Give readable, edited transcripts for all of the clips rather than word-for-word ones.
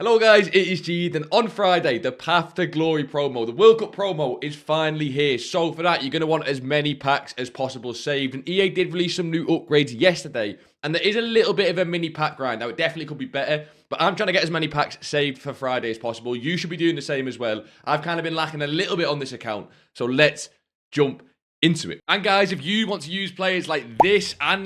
Hello guys, it is Jead, and on Friday, the Path to Glory promo, the World Cup promo is finally here. So for that, you're going to want as many packs as possible saved. And EA did release some new upgrades yesterday, and there is a little bit of a mini pack grind. Now, it definitely could be better, but I'm trying to get as many packs saved for Friday as possible. You should be doing the same as well. I've kind of been lacking a little bit on this account, so let's jump into it. And guys, if you want to use players like this and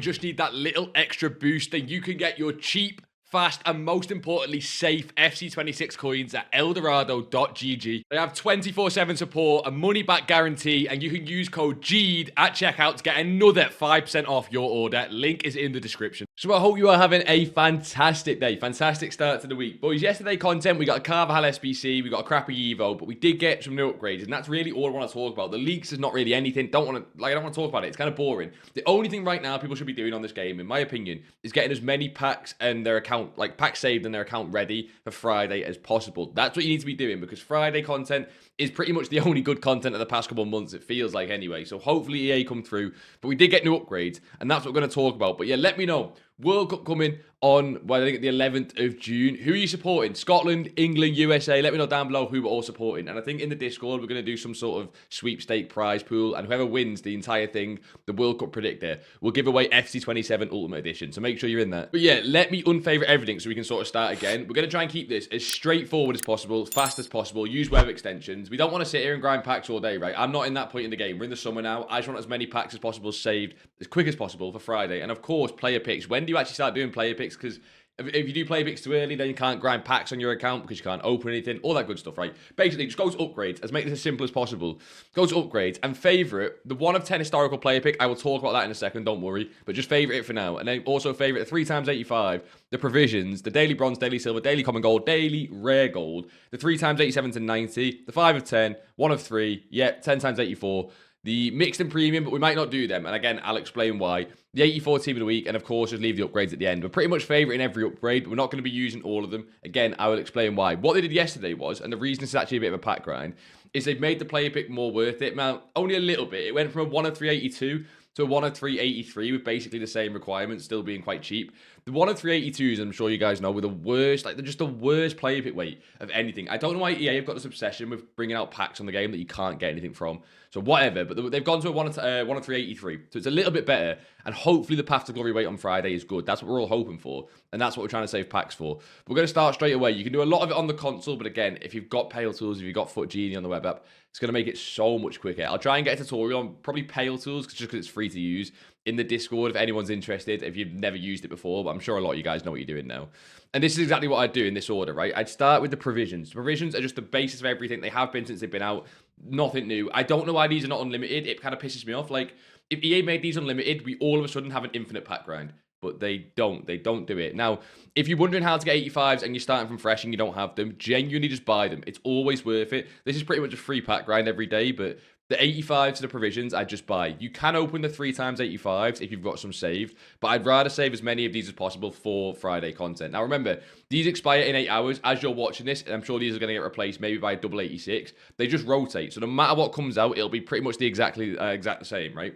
just need that little extra boost, then you can get your cheap, fast, and most importantly, safe FC26 coins at eldorado.gg. They have 24/7 support, a money-back guarantee, and you can use code JEAD at checkout to get another 5% off your order. Link is in the description. So I hope you are having a fantastic day, fantastic start to the week. Boys, yesterday content, we got a Carvajal SBC, we got a crappy Evo, but we did get some new upgrades, and that's really all I want to talk about. The leaks is not really anything. I don't want to talk about it. It's kind of boring. The only thing right now people should be doing on this game, in my opinion, is getting as many packs and their account, like packs saved and their account ready for Friday as possible. That's what you need to be doing, because Friday content is pretty much the only good content of the past couple of months, it feels like anyway. So hopefully EA come through, but we did get new upgrades, and that's what we're going to talk about. But yeah, let me know. World Cup coming on, well, I think the 11th of June. Who are you supporting? Scotland, England, USA? Let me know down below who we're all supporting. And I think in the Discord, we're going to do some sort of sweepstake prize pool. And whoever wins the entire thing, the World Cup predictor, will give away FC27 Ultimate Edition. So make sure you're in that. But yeah, let me unfavorite everything so we can sort of start again. We're going to try and keep this as straightforward as possible, as fast as possible. Use web extensions. We don't want to sit here and grind packs all day, right? I'm not in that point in the game. We're in the summer now. I just want as many packs as possible saved as quick as possible for Friday. And of course, player picks. When do you actually start doing player picks? Because if you do player picks too early, then you can't grind packs on your account because you can't open anything, all that good stuff, right? Basically, just go to upgrades. Let's make this as simple as possible. Go to upgrades and favorite the 1 of 10 historical player pick. I will talk about that in a second, don't worry, but just favorite it for now. And then also favorite the 3x85, the provisions, the daily bronze, daily silver, daily common gold, daily rare gold, the 3x87 to 90, the 5 of 10, 1 of 3, yeah, 10x84, the mixed and premium, but we might not do them. And again, I'll explain why. The 84 team of the week, and of course, just leave the upgrades at the end. We're pretty much favoriting every upgrade, but we're not going to be using all of them. Again, I will explain why. What they did yesterday was, and the reason this is actually a bit of a pack grind, is they've made the player pick more worth it. Now, only a little bit. It went from a 1 of 382 to a 1 of 383 with basically the same requirements, still being quite cheap. The 1 of 382s, I'm sure you guys know, were the worst, like they're just the worst player pick weight of anything. I don't know why EA have got this obsession with bringing out packs on the game that you can't get anything from. So whatever, but they've gone to a 1 of 383. So it's a little bit better, and hopefully the Path to Glory weight on Friday is good. That's what we're all hoping for, and that's what we're trying to save packs for. We're going to start straight away. You can do a lot of it on the console, but again, if you've got Pale Tools, if you've got Foot Genie on the web app, it's going to make it so much quicker. I'll try and get a tutorial on probably Pale Tools, just because it's free to use, in the Discord if anyone's interested, if you've never used it before, but I'm sure a lot of you guys know what you're doing now. And this is exactly what I'd do in this order, right? I'd start with the provisions. The provisions are just the basis of everything. They have been since they've been out. Nothing new. I don't know why these are not unlimited. It kind of pisses me off. Like, if EA made these unlimited, we all of a sudden have an infinite pack grind. But they don't. They don't do it. Now, if you're wondering how to get 85s and you're starting from fresh and you don't have them, genuinely just buy them. It's always worth it. This is pretty much a free pack grind every day, but the 85s to the provisions, I just buy. You can open the 3x85s if you've got some saved, but I'd rather save as many of these as possible for Friday content. Now remember, these expire in 8 hours. As you're watching this, and I'm sure these are going to get replaced maybe by a double 86. They just rotate. So no matter what comes out, it'll be pretty much the exact the same, right?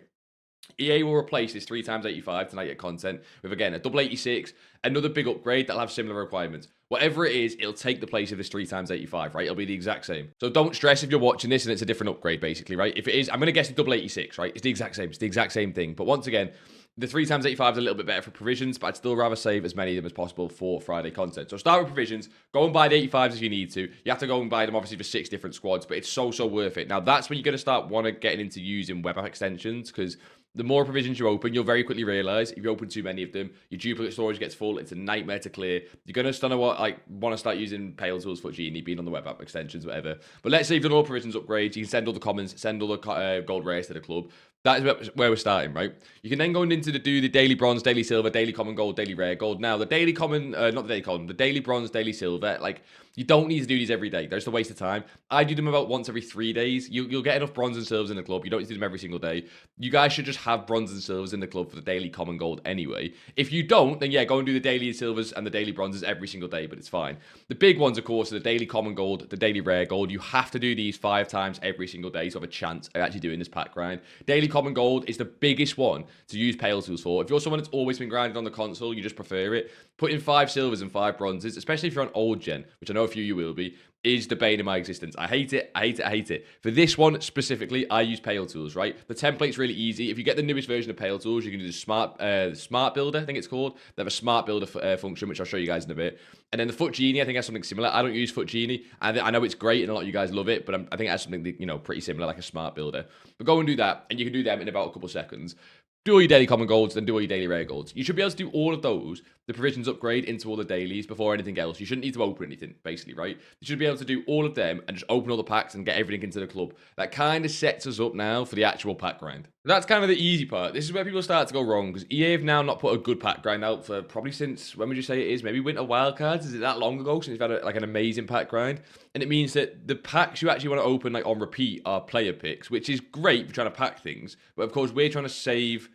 EA will replace this 3x85 tonight at content with, again, a double 86, another big upgrade that'll have similar requirements. Whatever it is, it'll take the place of this 3x85, right? It'll be the exact same. So don't stress if you're watching this and it's a different upgrade, basically, right? If it is, I'm going to guess the double 86, right? It's the exact same. It's the exact same thing. But once again, the 3x85 is a little bit better for provisions, but I'd still rather save as many of them as possible for Friday content. So start with provisions. Go and buy the 85s if you need to. You have to go and buy them, obviously, for 6 different squads, but it's so worth it. Now, that's when you're going to start getting into using web app extensions, because the more provisions you open, you'll very quickly realize if you open too many of them, your duplicate storage gets full. It's a nightmare to clear. You're going to want to start using Pale Tools, Foot Genie, being on the web app extensions, whatever. But let's say you've done all provisions upgrades. You can send all the commons, send all the gold rares to the club. That is where we're starting, right? You can then go into do the daily bronze, daily silver, daily common gold, daily rare gold. Now, the daily common, not the daily common, the daily bronze, daily silver, like, you don't need to do these every day. They're just a waste of time. I do them about once every 3 days. You'll get enough bronze and silvers in the club. You don't need to do them every single day. You guys should just have bronze and silvers in the club for the daily common gold anyway. If you don't, then yeah, go and do the daily silvers and the daily bronzes every single day, but it's fine. The big ones, of course, are the daily common gold, the daily rare gold. You have to do these 5 times every single day to have a chance of actually doing this pack grind. Daily common gold is the biggest one to use Pale Tools for. If you're someone that's always been grinding on the console, you just prefer it, putting 5 silvers and 5 bronzes, especially if you're on old gen, which I know a few of you will be, is the bane of my existence. I hate it, I hate it, I hate it. For this one specifically, I use Pale Tools, right? The template's really easy. If you get the newest version of Pale Tools, you can do the smart builder, I think it's called. They have a smart builder function, which I'll show you guys in a bit. And then the Foot Genie, I think has something similar. I don't use Foot Genie. I know it's great and a lot of you guys love it, but I think it has something that, you know, pretty similar, like a smart builder. But go and do that, and you can do them in about a couple seconds. Do all your daily common golds, then do all your daily rare golds. You should be able to do all of those, the provisions upgrade into all the dailies before anything else. You shouldn't need to open anything, basically, right? You should be able to do all of them and just open all the packs and get everything into the club. That kind of sets us up now for the actual pack grind. That's kind of the easy part. This is where people start to go wrong, because EA have now not put a good pack grind out for probably since, when would you say it is? Maybe Winter Wildcards? Is it that long ago since we've had like an amazing pack grind? And it means that the packs you actually want to open like on repeat are player picks, which is great for trying to pack things. But of course, we're trying to save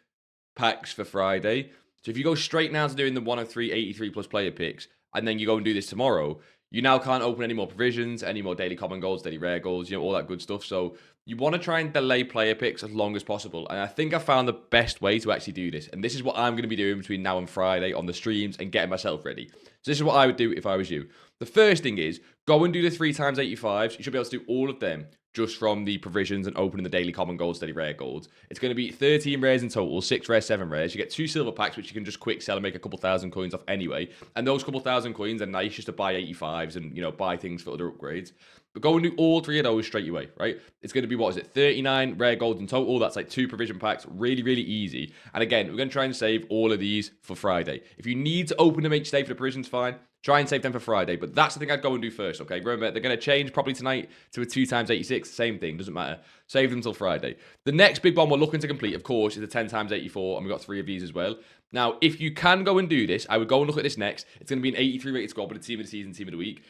packs for Friday. So if you go straight now to doing the 1 of 3 83 plus player picks, and then you go and do this tomorrow, you now can't open any more provisions, any more daily common golds, daily rare golds, you know, all that good stuff. So you want to try and delay player picks as long as possible. And I think I found the best way to actually do this. And this is what I'm going to be doing between now and Friday on the streams and getting myself ready. So this is what I would do if I was you. The first thing is, go and do the 3x85s. You should be able to do all of them just from the provisions and opening the daily common golds, daily rare golds. It's going to be 13 rares in total, 6 rares, 7 rares. You get 2 silver packs, which you can just quick sell and make a couple thousand coins off anyway. And those couple thousand coins are nice just to buy 85s and, you know, buy things for other upgrades. But go and do all 3 of those straight away, right? It's going to be, what is it, 39 rare golds in total. That's like 2 provision packs. Really, really easy. And again, we're going to try and save all of these for Friday. If you need to open them each day for the provisions, fine. Try and save them for Friday, but that's the thing I'd go and do first, okay? Remember, they're going to change probably tonight to a 2x86, same thing, doesn't matter. Save them till Friday. The next big one we're looking to complete, of course, is the 10x84, and we've got 3 of these as well. Now, if you can go and do this, I would go and look at this next. It's going to be an 83 rated squad, but a team of the season, team of the week.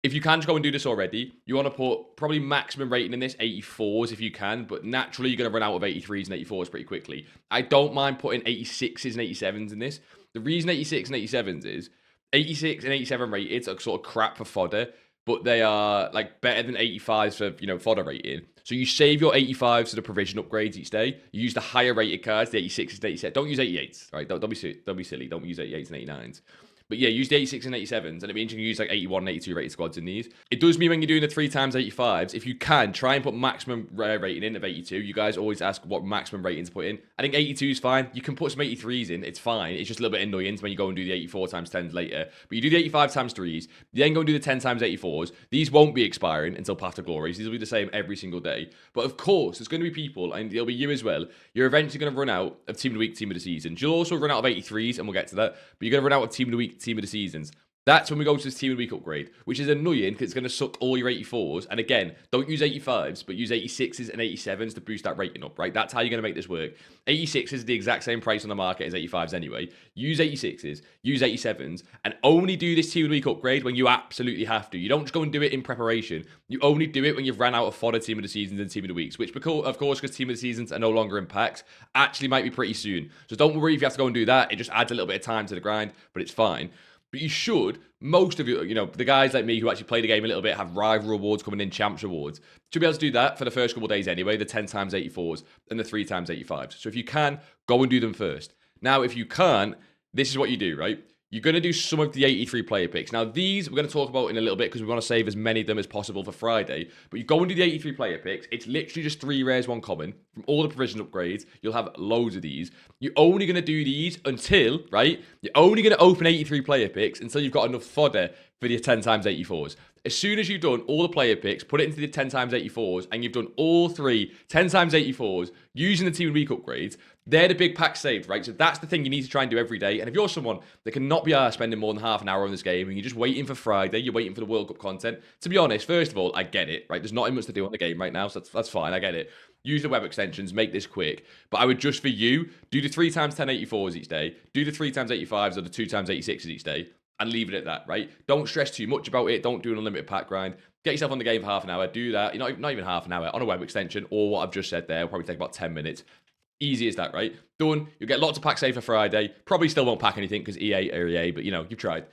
If you can just go and do this already, you want to put probably maximum rating in this, 84s if you can, but naturally you're going to run out of 83s and 84s pretty quickly. I don't mind putting 86s and 87s in this. The reason 86 and 87s is 86 and 87 rated are sort of crap for fodder, but they are like better than 85s for, you know, fodder rating. So you save your 85s to the provision upgrades each day. You use the higher rated cards, the 86s and 87s. Don't use 88s, right? Don't be silly. Don't use 88s and 89s. But yeah, use the 86 and 87s, and it means you can use like 81 and 82 rated squads in these. It does mean when you're doing the 3x85s, if you can, try and put maximum rare rating in of 82. You guys always ask what maximum rating to put in. I think 82 is fine. You can put some 83s in. It's fine. It's just a little bit annoying when you go and do the 84 times 10s later. But you do the 85 times 3s, you then go and do the 10 times 84s. These won't be expiring until Path to Glory. These will be the same every single day. But of course, there's going to be people, and it'll be you as well, you're eventually going to run out of Team of the Week, Team of the Seasons. You'll also run out of 83s, and we'll get to that. But you're going to run out of Team of the Week, Team of the Seasons. That's when we go to this Team of the Week upgrade, which is annoying because it's going to suck all your 84s. And again, don't use 85s, but use 86s and 87s to boost that rating up, right? That's how you're going to make this work. 86s is the exact same price on the market as 85s anyway. Use 86s, use 87s, and only do this Team of the Week upgrade when you absolutely have to. You don't just go and do it in preparation. You only do it when you've ran out of fodder Team of the Seasons and Team of the Weeks, which, of course, because Team of the Seasons are no longer in packs, actually might be pretty soon. So don't worry if you have to go and do that. It just adds a little bit of time to the grind, but it's fine. But you should, most of you, the guys like me who actually play the game a little bit, have rival rewards coming in, champs rewards, should be able to do that for the first couple of days anyway, the 10x84s and the 3x85s. So if you can, go and do them first. Now, if you can't, this is what you do, right? You're going to do some of the 83 player picks. Now, these we're going to talk about in a little bit because we want to save as many of them as possible for Friday. But you go and do the 83 player picks. It's literally just 3 rares, 1 common. From all the provision upgrades, you'll have loads of these. You're only going to do these until, right? You're only going to open 83 player picks until you've got enough fodder for the 10x84s. As soon as you've done all the player picks, put it into the 10x84s, and you've done all 3 10x84s using the Team of the Week upgrades, they're the big packs saved, right? So that's the thing you need to try and do every day. And if you're someone that cannot be spending more than half an hour on this game and you're just waiting for Friday, you're waiting for the World Cup content, to be honest, first of all, I get it, right? There's not much to do on the game right now, so that's fine, I get it. Use the web extensions, make this quick. But I would just, for you, do the 3x1084s each day, do the 3x85s or the 2x86s each day, and leave it at that, right? Don't stress too much about it. Don't do an unlimited pack grind. Get yourself on the game for half an hour. Do that. Not even half an hour on a web extension, or what I've just said there will probably take about 10 minutes. Easy as that, right? Done. You'll get lots of packs saved for Friday. Probably still won't pack anything because EA are EA, but you've tried.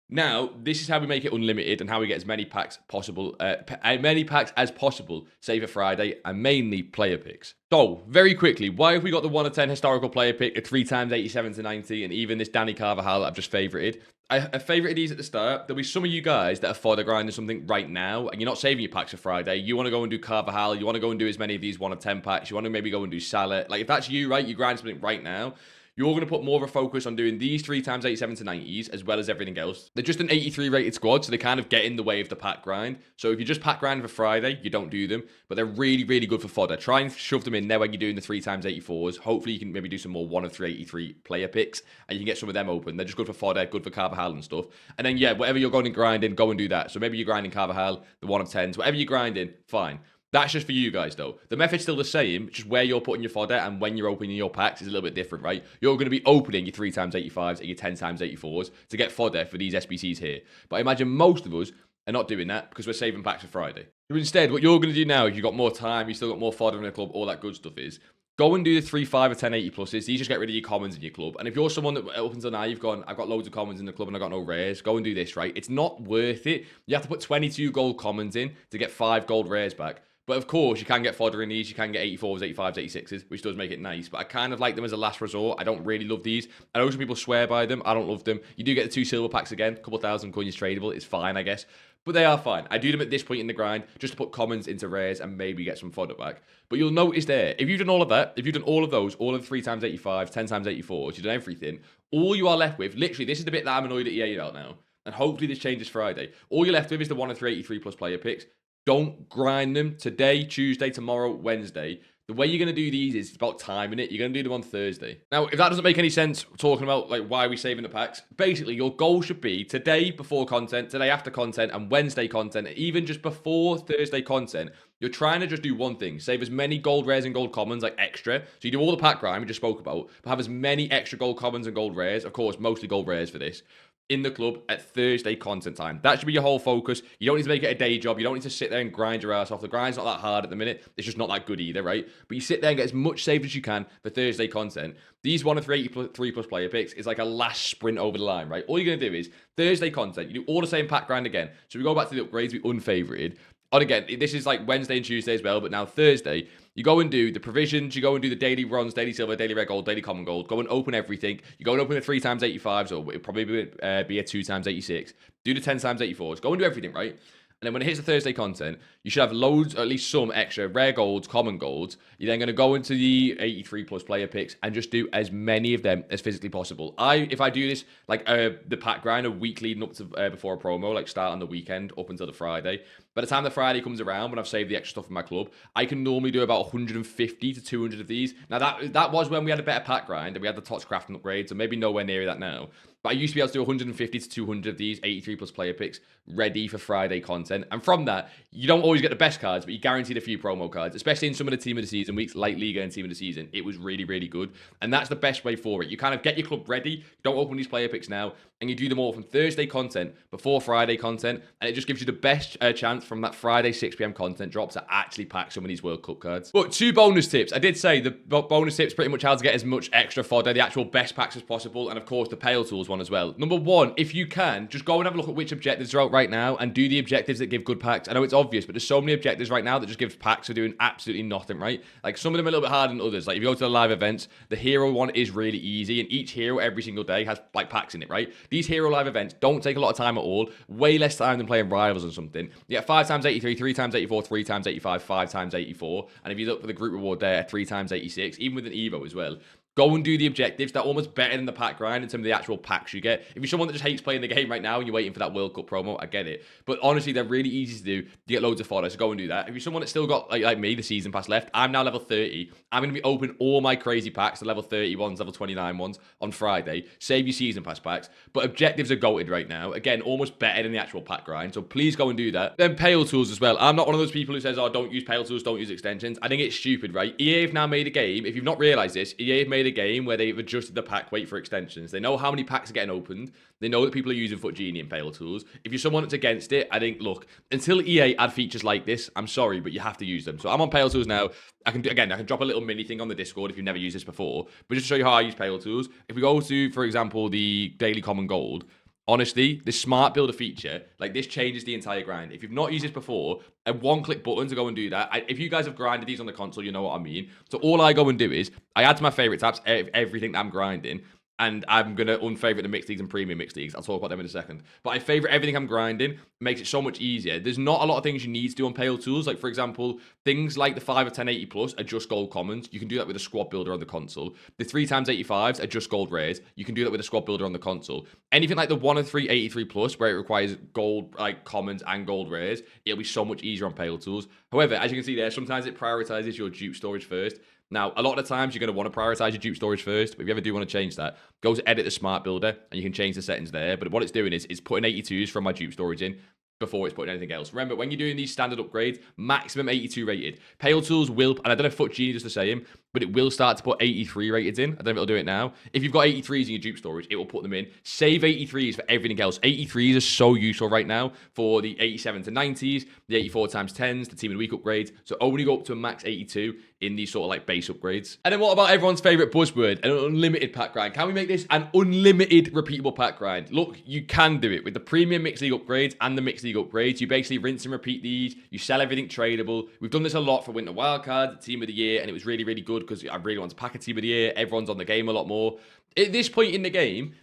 Now, this is how we make it unlimited and how we get as many packs possible, many packs as possible, save for Friday, and mainly player picks. So, very quickly, why have we got the 1 of 10 historical player pick, a 3 times 87 to 90, and even this Danny Carvajal that I've just favorited? I favorited these at the start. There'll be some of you guys that are fodder grinding something right now, and you're not saving your packs for Friday. You want to go and do Carvajal, you want to go and do as many of these 1 of 10 packs, you want to maybe go and do Salah. Like, if that's you, right, you grind something right now. You're going to put more of a focus on doing these 3 times 87 to 90s as well as everything else. They're just an 83 rated squad, so they kind of get in the way of the pack grind. So if you just pack grind for Friday, you don't do them, but they're really, really good for fodder. Try and shove them in there when you're doing the 3 times 84s. Hopefully you can maybe do some more 1 of 383 player picks and you can get some of them open. They're just good for fodder, good for Carvajal and stuff. And then, yeah, whatever you're going and grinding, go and do that. So maybe you're grinding Carvajal, the 1 of 10s, whatever you're grinding, fine. That's just for you guys, though. The method's still the same, just where you're putting your fodder and when you're opening your packs is a little bit different, right? You're going to be opening your 3 times 85s and your 10 times 84s to get fodder for these SBCs here. But I imagine most of us are not doing that because we're saving packs for Friday. So instead, what you're going to do now, if you've got more time, you've still got more fodder in the club, all that good stuff is, go and do the 3, 5, or 10, 80 pluses. These just get rid of your commons in your club. And if you're someone that up until now, you've gone, I've got loads of commons in the club and I've got no rares, go and do this, right? It's not worth it. You have to put 22 gold commons in to get 5 gold rares back. But of course, you can get fodder in these. You can get 84s, 85s, 86s, which does make it nice. But I kind of like them as a last resort. I don't really love these. I know some people swear by them. I don't love them. You do get the 2 silver packs again. A couple thousand coins tradable. It's fine, I guess. But they are fine. I do them at this point in the grind just to put commons into rares and maybe get some fodder back. But you'll notice there, if you've done all of that, if you've done all of those, all of the 3 times 85, 10 times 84s, you've done everything, all you are left with, literally, this is the bit that I'm annoyed at EA about now. And hopefully this changes Friday. All you're left with is the 1 of 383 plus player picks. Don't grind them today, Tuesday, tomorrow, Wednesday. The way you're going to do these is about timing it. You're going to do them on Thursday. Now, if that doesn't make any sense, talking about like why are we saving the packs, basically your goal should be today before content, today after content, and Wednesday content, even just before Thursday content. You're trying to just do one thing, save as many gold rares and gold commons, like extra. So you do all the pack grind we just spoke about, but have as many extra gold commons and gold rares, of course, mostly gold rares for this, in the club at Thursday content time. That should be your whole focus. You don't need to make it a day job. You don't need to sit there and grind your ass off. The grind's not that hard at the minute. It's just not that good either, right? But you sit there and get as much saved as you can for Thursday content. These 1 of 3 plus player picks is like a last sprint over the line, right? All you're going to do is Thursday content. You do all the same pack grind again. So we go back to the upgrades we unfavorited. And again, this is like Wednesday and Tuesday as well, but now Thursday, you go and do the provisions, you go and do the daily bronze, daily silver, daily red gold, daily common gold, go and open everything. You go and open the 3 times 85s, or it'll probably be a 2 times 86. Do the 10 times 84s, go and do everything, right? And then when it hits the Thursday content, you should have loads, or at least some extra rare golds, common golds. You're then going to go into the 83 plus player picks and just do as many of them as physically possible. If I do this, like the pack grind a week leading up to before a promo, like start on the weekend up until the Friday. By the time the Friday comes around, when I've saved the extra stuff in my club, I can normally do about 150 to 200 of these. Now, that was when we had a better pack grind and we had the Tots crafting upgrade, so maybe nowhere near that now. But I used to be able to do 150 to 200 of these 83 plus player picks ready for Friday content. And from that, you don't always get the best cards, but you guaranteed a few promo cards, especially in some of the team of the season weeks, like Liga and team of the season. It was really, really good. And that's the best way for it. You kind of get your club ready, don't open these player picks now, and you do them all from Thursday content before Friday content. And it just gives you the best chance from that Friday 6 p.m. content drop to actually pack some of these World Cup cards. But 2 bonus tips. I did say the bonus tips pretty much how to get as much extra fodder, the actual best packs as possible, and of course the Pale Tools one as well. Number 1, if you can, just go and have a look at which objectives are out right now and do the objectives that give good packs. I know it's obvious, but there's so many objectives right now that just give packs for doing absolutely nothing, right? Like some of them are a little bit harder than others. Like if you go to the live events, the hero one is really easy, and each hero every single day has like packs in it, right? These hero live events don't take a lot of time at all, way less time than playing rivals or something. You get 5 times 83, 3 times 84, 3 times 85, 5 times 84, and if you look for the group reward there, 3 times 86, even with an Evo as well. Go and do the objectives. They're almost better than the pack grind in terms of the actual packs you get. If you're someone that just hates playing the game right now and you're waiting for that World Cup promo, I get it. But honestly, they're really easy to do. You get loads of fodder, so go and do that. If you're someone that's still got, like me, the season pass left, I'm now level 30. I'm going to be opening all my crazy packs, the level 30 ones, level 29 ones, on Friday. Save your season pass packs. But objectives are goated right now. Again, almost better than the actual pack grind. So please go and do that. Then Pale Tools as well. I'm not one of those people who says, oh, don't use Pale Tools, don't use extensions. I think it's stupid, right? EA have now made a game. If you've not realized this, EA have made a game where they've adjusted the pack weight for extensions. They know how many packs are getting opened. They know that people are using Foot Genie and Pale Tools. If you're someone that's against it, I think, look, until EA add features like this, I'm sorry, but you have to use them. So I'm on Pale Tools now. I can drop a little mini thing on the Discord if you've never used this before. But just to show you how I use Pale Tools, if we go to, for example, the Daily Common Gold, Honestly, the smart builder feature, like this changes the entire grind. If you've not used this before, a one-click button to go and do that. If you guys have grinded these on the console, you know what I mean. So all I go and do is I add to my favorite tabs everything that I'm grinding. And I'm going to unfavorite the mixed leagues and premium mixed leagues. I'll talk about them in a second. But I favorite everything I'm grinding. Makes it so much easier. There's not a lot of things you need to do on Pale Tools. Like, for example, things like the 5 of 1080 plus are just gold commons. You can do that with a squad builder on the console. The 3x85s are just gold rares. You can do that with a squad builder on the console. Anything like the 1 of 3 83 plus, where it requires gold, like commons and gold rares, it'll be so much easier on Pale Tools. However, as you can see there, sometimes it prioritizes your dupe storage first. Now, a lot of the times, you're going to want to prioritize your dupe storage first, but if you ever do want to change that, go to edit the smart builder, and you can change the settings there. But what it's doing is it's putting 82s from my dupe storage in before it's putting anything else. Remember, when you're doing these standard upgrades, maximum 82 rated. Pale Tools will, and I don't know if FUT does the same, but it will start to put 83 rated in. I don't know if it'll do it now. If you've got 83s in your dupe storage, it will put them in. Save 83s for everything else. 83s are so useful right now for the 87 to 90s, the 84 times 10s, the team of the week upgrades. So only go up to a max 82 in these sort of like base upgrades. And then what about everyone's favorite buzzword, an unlimited pack grind? Can we make this an unlimited repeatable pack grind? Look, you can do it with the premium mixed league upgrades and the mixed league upgrades. You basically rinse and repeat these. You sell everything tradable. We've done this a lot for Winter Wildcard, team of the year, and it was really, really good because I really want to pack a team of the year. Everyone's on the game a lot more. At this point in the game,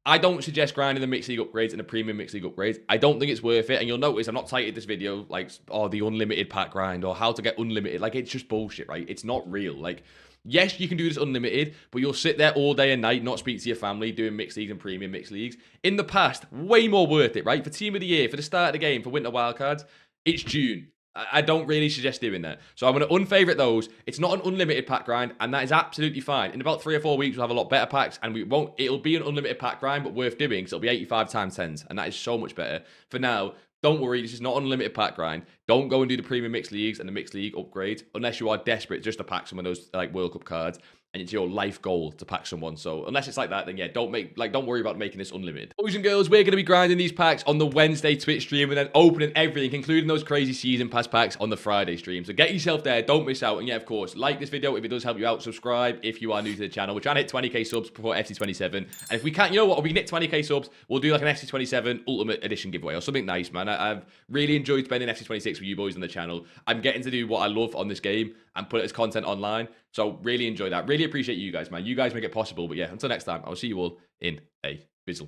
I don't suggest grinding the mixed league upgrades and the premium mixed league upgrades. I don't think it's worth it. And you'll notice I'm not titled this video like, oh, the unlimited pack grind or how to get unlimited. Like, it's just bullshit, right? It's not real. Like, yes, you can do this unlimited, but you'll sit there all day and night, not speak to your family, doing mixed leagues and premium mixed leagues. In the past, way more worth it, right? For team of the year, for the start of the game, for Winter Wildcards, it's June. I don't really suggest doing that. So I'm going to unfavorite those. It's not an unlimited pack grind, and that is absolutely fine. In about 3 or 4 weeks, we'll have a lot better packs, and it'll be an unlimited pack grind, but worth doing, because it'll be 85 times 10s, and that is so much better. For now, don't worry, this is not an unlimited pack grind. Don't go and do the premium mixed leagues and the mixed league upgrades, unless you are desperate just to pack some of those like World Cup cards. And it's your life goal to pack someone. So unless it's like that, then yeah, don't worry about making this unlimited. Boys and girls, we're going to be grinding these packs on the Wednesday Twitch stream and then opening everything, including those crazy season pass packs on the Friday stream. So get yourself there, don't miss out. And yeah, of course, like this video if it does help you out. Subscribe if you are new to the channel. We're trying to hit 20k subs before FC27. And if we can't, you know what, if we can hit 20k subs, we'll do like an FC27 Ultimate Edition giveaway or something nice, man. I've really enjoyed spending FC26 with you boys on the channel. I'm getting to do what I love on this game and put it as content online. So really enjoy that. Really appreciate you guys, man. You guys make it possible. But yeah, until next time, I'll see you all in a bizzle.